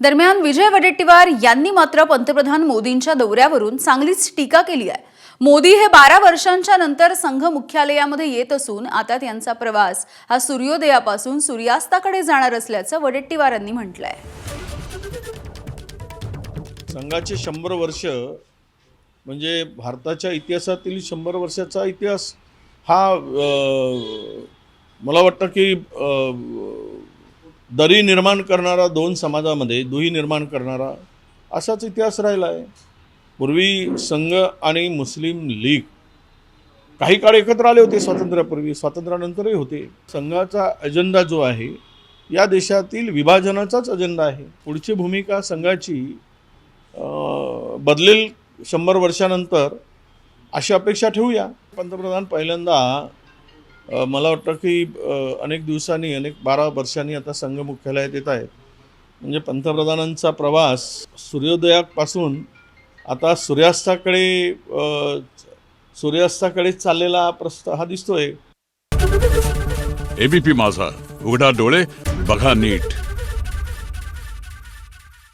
दरम्यान विजय वडेट्टीवार यांनी मात्र पंतप्रधान मोदींच्या दौऱ्यावरून चांगलीच टीका केली आहे। मोदी हे 12 वर्षांच्या नंतर संघ मुख्यालयामध्ये येत असून आता त्यांचा प्रवास हा सूर्योदयापासून सूर्यास्ताकडे जाणार असल्याचं वडेट्टीवारांनी म्हटलंय। संघाचे 100 वर्ष म्हणजे भारताच्या इतिहासातील 100 वर्षाचा इतिहास हा मला वाटतं की दरी निर्माण करणारा, दोन समाजामध्ये दुही निर्माण करणारा असाच इतिहास राहिला आहे। पूर्वी संघ आणि मुस्लिम लीग काही काळ एकत्र आले होते, स्वातंत्र्यापूर्वी, स्वातंत्र्यानंतरही होते। संघाचा अजेंडा जो आहे या देशातील विभाजनाचाच अजेंडा आहे। पुढची भूमिका संघाची बदलेल 100 वर्षानंतर अशी अपेक्षा ठेवूया। पंतप्रधान पहिल्यांदा मला वाटतं की अनेक दिवसांनी, अनेक 12 वर्षांनी आता संघ मुख्यालयात येत आहेत। म्हणजे पंतप्रधानांचा प्रवास सूर्योदयापासून आता सूर्यास्ताकडे चाललेला प्रस्ताव हा दिसतोय। एबीपी माझा, उघडा डोळे बघा नीट।